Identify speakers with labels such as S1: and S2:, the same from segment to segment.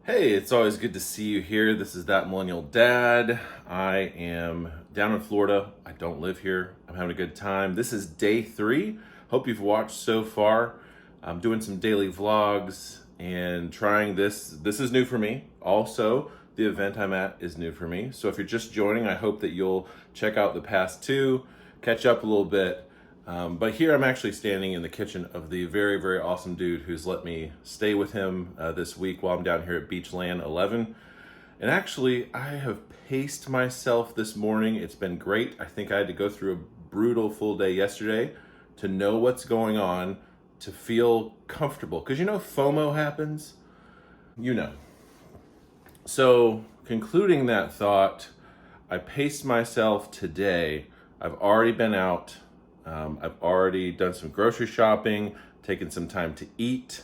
S1: Hey, it's always good to see you here. This is That Millennial Dad. I am down in Florida. I don't live here. I'm having a good time. This is day 3. Hope you've watched so far. I'm doing some daily vlogs and trying this. This is new for me. Also, the event I'm at is new for me. So if you're just joining, I hope that you'll check out the past 2, catch up a little bit. But here I'm actually standing in the kitchen of the very, very awesome dude who's let me stay with him this week while I'm down here at BeachLAN 11. And actually, I have paced myself this morning. It's been great. I think I had to go through a brutal full day yesterday to know what's going on, to feel comfortable. Because FOMO happens, So concluding that thought, I paced myself today. I've already been out. I've already done some grocery shopping, taken some time to eat.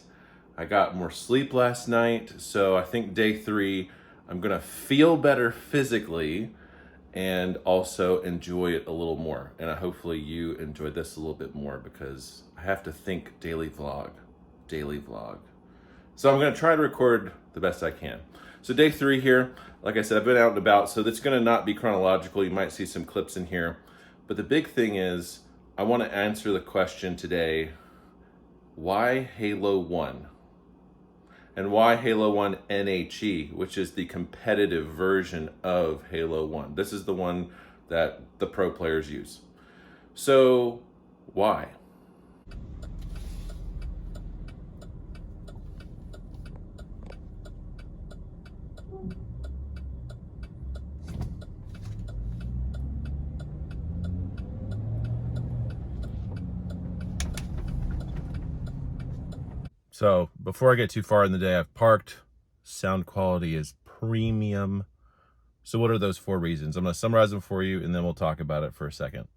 S1: I got more sleep last night. So I think day 3, I'm gonna feel better physically and also enjoy it a little more. And hopefully you enjoy this a little bit more because I have to think daily vlog. So I'm gonna try to record the best I can. So day 3 here, like I said, I've been out and about, so that's gonna not be chronological. You might see some clips in here. But the big thing is, I want to answer the question today, why Halo 1? And why Halo 1 NHE, which is the competitive version of Halo 1. This is the one that the pro players use. So, why? So before I get too far in the day, I've parked. Sound quality is premium. So what are those 4 reasons? I'm going to summarize them for you and then we'll talk about it for a second.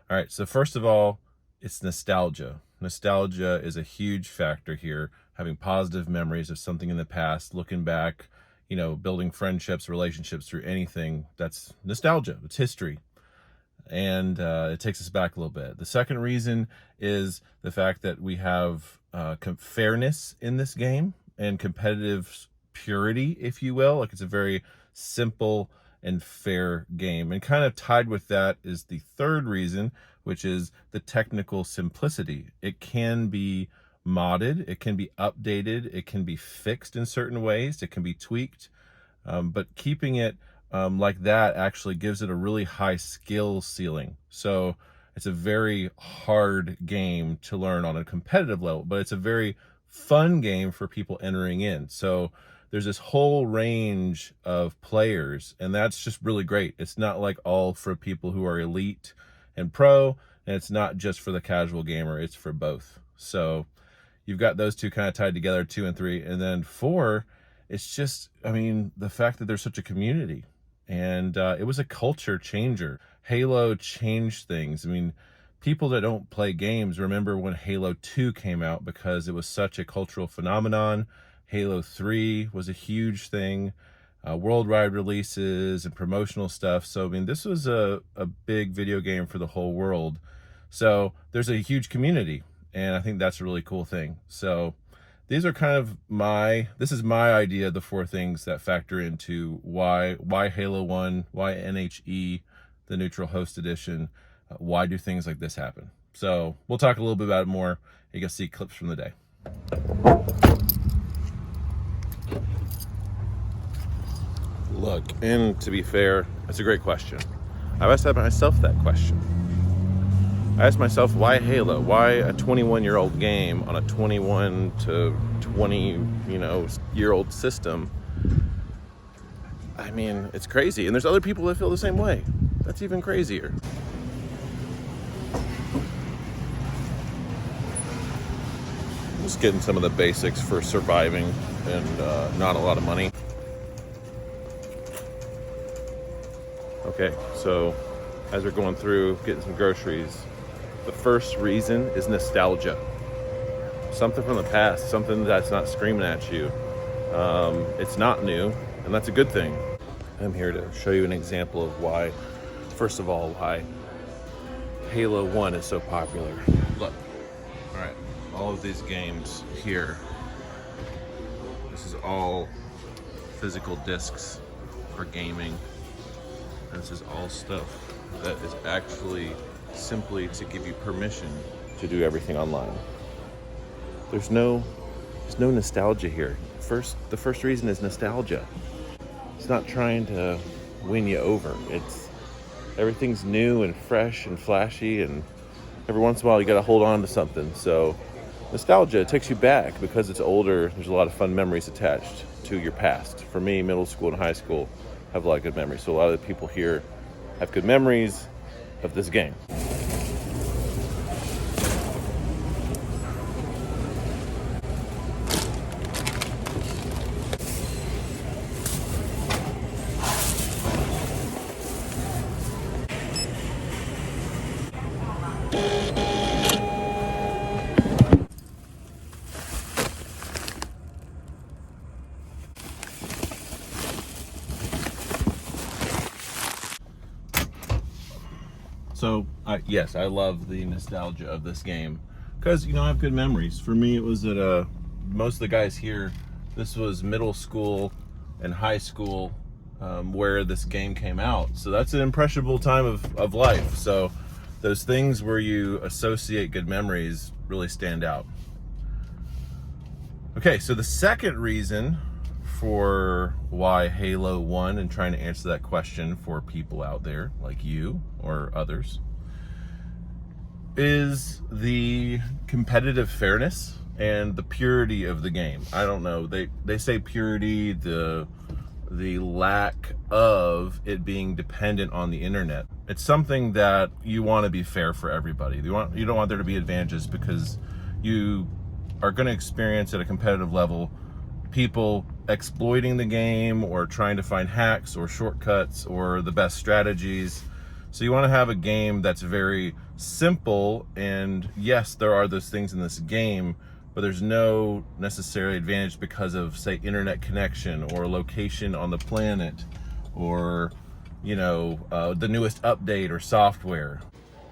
S1: All right, so first of all, it's nostalgia. Nostalgia is a huge factor here. Having positive memories of something in the past, looking back, building friendships, relationships through anything, that's nostalgia. It's history. And it takes us back a little bit. The second reason is the fact that we have fairness in this game and competitive purity, if you will. Like, it's a very simple and fair game. And kind of tied with that is the third reason, which is the technical simplicity. It can be modded, it can be updated, it can be fixed in certain ways, it can be tweaked, but keeping it like that actually gives it a really high skill ceiling. So it's a very hard game to learn on a competitive level, but it's a very fun game for people entering in. So there's this whole range of players, and that's just really great. It's not like all for people who are elite and pro, and it's not just for the casual gamer, it's for both. So you've got those 2 kind of tied together, 2 and 3, and then 4, it's just, the fact that there's such a community. And it was a culture changer. Halo changed things. People that don't play games remember when Halo 2 came out because it was such a cultural phenomenon. Halo 3 was a huge thing. Worldwide releases and promotional stuff. So, this was a big video game for the whole world. So there's a huge community. And I think that's a really cool thing. So these are kind of this is my idea of the 4 things that factor into why Halo 1, why NHE, the neutral host edition, why do things like this happen. So we'll talk a little bit about it more. You can see clips from the day. Look, and to be fair, that's a great question. I've asked myself that question. I asked myself, why Halo? Why a 21-year-old game on a 21 to 20, year old system? It's crazy. And there's other people that feel the same way. That's even crazier. Just getting some of the basics for surviving and not a lot of money. Okay, so as we're going through getting some groceries, the first reason is nostalgia. Something from the past, something that's not screaming at you. It's not new, and that's a good thing. I'm here to show you an example of why, first of all, why Halo 1 is so popular. Look, all right, all of these games here, this is all physical discs for gaming. And this is all stuff that is actually simply to give you permission to do everything online. There's no nostalgia here. The first reason is nostalgia. It's not trying to win you over. Everything's new and fresh and flashy, and every once in a while you got to hold on to something. So nostalgia, it takes you back because it's older. There's a lot of fun memories attached to your past. For me, middle school and high school have a lot of good memories. So a lot of the people here have good memories of this game. So, yes, I love the nostalgia of this game because, I have good memories. For me, it was at most of the guys here, this was middle school and high school where this game came out. So that's an impressionable time of life. So those things where you associate good memories really stand out. Okay, so the second reason for why Halo won, and trying to answer that question for people out there like you or others, is the competitive fairness and the purity of the game. I don't know, they say purity, the lack of it being dependent on the internet. It's something that you want to be fair for everybody. You don't want there to be advantages, because you are going to experience at a competitive level people exploiting the game or trying to find hacks or shortcuts or the best strategies. So you want to have a game that's very simple, and yes, there are those things in this game, but there's no necessary advantage because of, say, internet connection or location on the planet, or the newest update or software.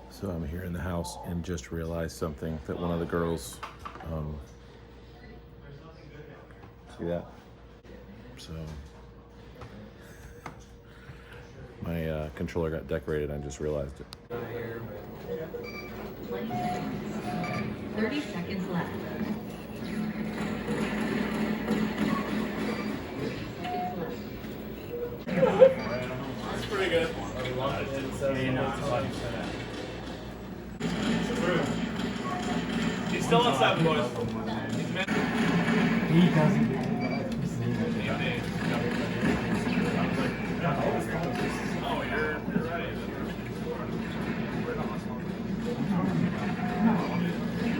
S1: So I'm here in the house and just realized something, that one of the girls see that? So my controller got decorated. I just realized it.
S2: 30 seconds left.
S3: That's pretty good. He's still on 7, boys.
S4: He doesn't get
S3: Oh, you're right.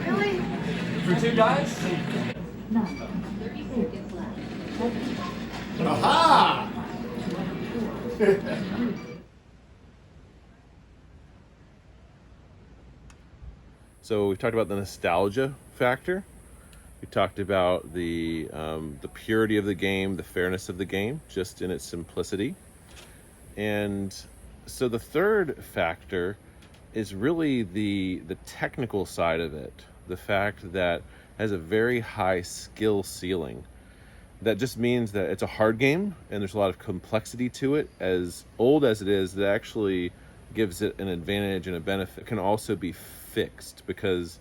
S2: Really?
S4: for 2 guys?
S2: 9. 30 seconds left.
S4: Aha!
S1: So we've talked about the nostalgia factor. We talked about the purity of the game, the fairness of the game, just in its simplicity. And so the third factor is really the technical side of it. The fact that it has a very high skill ceiling. That just means that it's a hard game and there's a lot of complexity to it. As old as it is, that actually gives it an advantage and a benefit. It can also be fixed because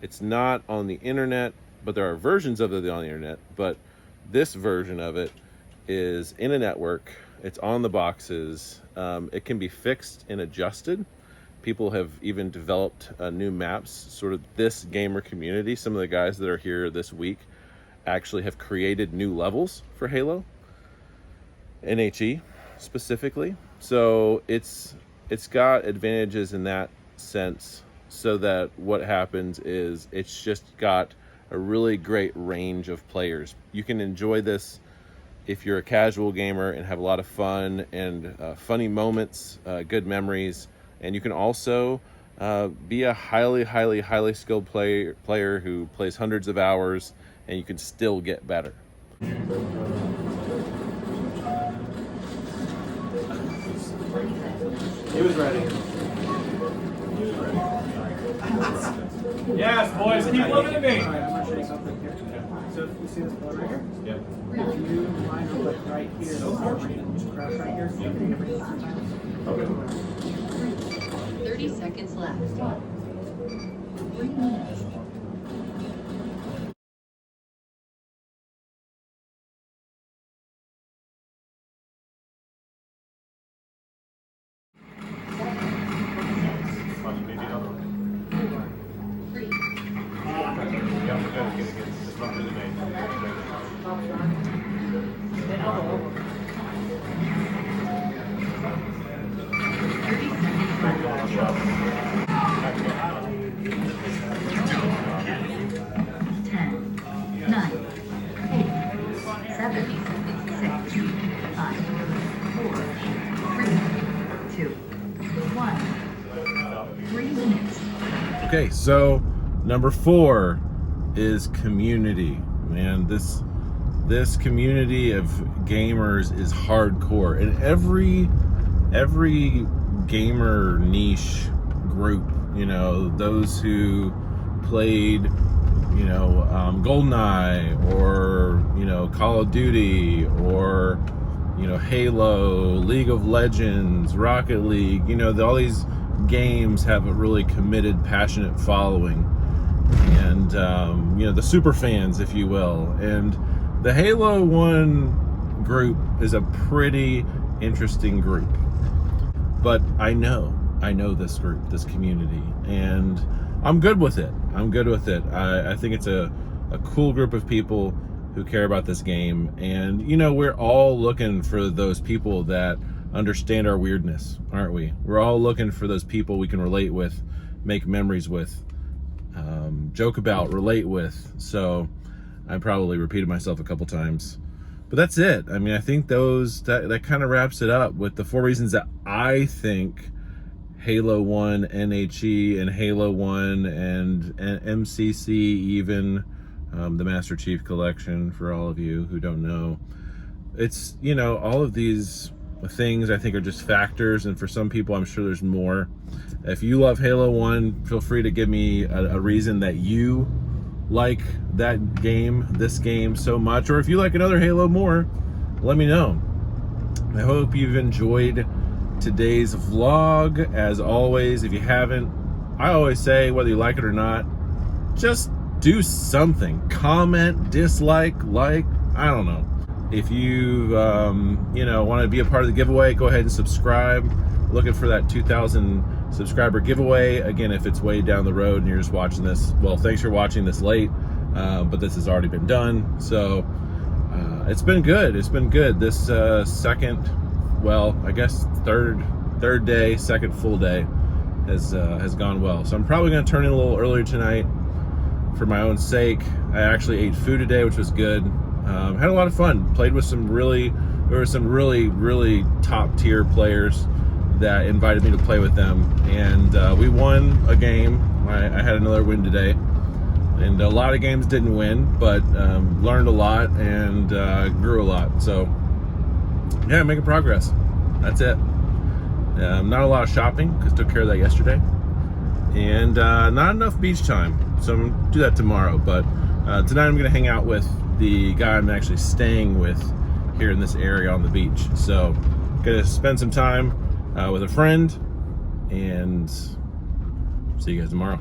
S1: it's not on the internet, but there are versions of it on the internet. But this version of it is in a network. It's on the boxes. It can be fixed and adjusted. People have even developed new maps, sort of this gamer community. Some of the guys that are here this week actually have created new levels for Halo, NHE specifically. So it's got advantages in that sense, so that what happens is it's just got a really great range of players. You can enjoy this if you're a casual gamer and have a lot of fun and funny moments, good memories. And you can also be a highly skilled player who plays hundreds of hours, and you can still get better.
S4: He was ready.
S3: Yes, boys, keep looking at me.
S5: All right, I'm gonna show you something here. So if you see this ball right here,
S3: Yep.
S5: if you line up like right here, this crash right here, you can hit it 3 times.
S3: Okay.
S2: 30 seconds left. 3 minutes. Three.
S3: Yeah, good. Just run through the main.
S5: Then elbow over.
S2: 30 seconds left. 10, 9, 8, 7, 6, 5, 4, 3, 2, 1. 3 minutes.
S1: Okay, so number 4 is community. Man, this community of gamers is hardcore, and every gamer niche group, you know, those who played, you know, GoldenEye, or, you know, Call of Duty, or, you know, Halo, League of Legends, Rocket League, you know, all these games have a really committed, passionate following, and you know, the super fans, if you will. And the Halo 1 group is a pretty interesting group, but I know this group, this community, and I'm good with it. I think it's a cool group of people who care about this game, and you know, we're all looking for those people that understand our weirdness, aren't we? We're all looking for those people we can relate with, make memories with, joke about, relate with. So I probably repeated myself a couple times, but that's it. I mean, I think that kind of wraps it up with the 4 reasons that I think Halo 1 NHE and Halo 1 and MCC, even the Master Chief Collection, for all of you who don't know. It's, you know, all of these things I think are just factors, and for some people I'm sure there's more. If you love Halo 1, feel free to give me a reason that you like that game, this game, so much, or if you like another Halo more, let me know. I hope you've enjoyed today's vlog. As always, if you haven't, I always say, whether you like it or not, just do something. Comment, dislike, like, I don't know. If you you know, want to be a part of the giveaway, go ahead and subscribe. Looking for that 2,000 subscriber giveaway. Again, if it's way down the road and you're just watching this, well, thanks for watching this late, but this has already been done. So it's been good. This second, well, I guess third day, second full day has gone well. So I'm probably going to turn in a little earlier tonight for my own sake. I actually ate food today, which was good. Had a lot of fun. Played with there were some really top tier players that invited me to play with them, and we won a game. I had another win today, and a lot of games didn't win, but learned a lot and grew a lot. So yeah, making progress. That's it. Not a lot of shopping because took care of that yesterday, and not enough beach time, so I'm gonna do that tomorrow. But tonight I'm gonna hang out with the guy I'm actually staying with here in this area on the beach. So gonna spend some time with a friend, and see you guys tomorrow.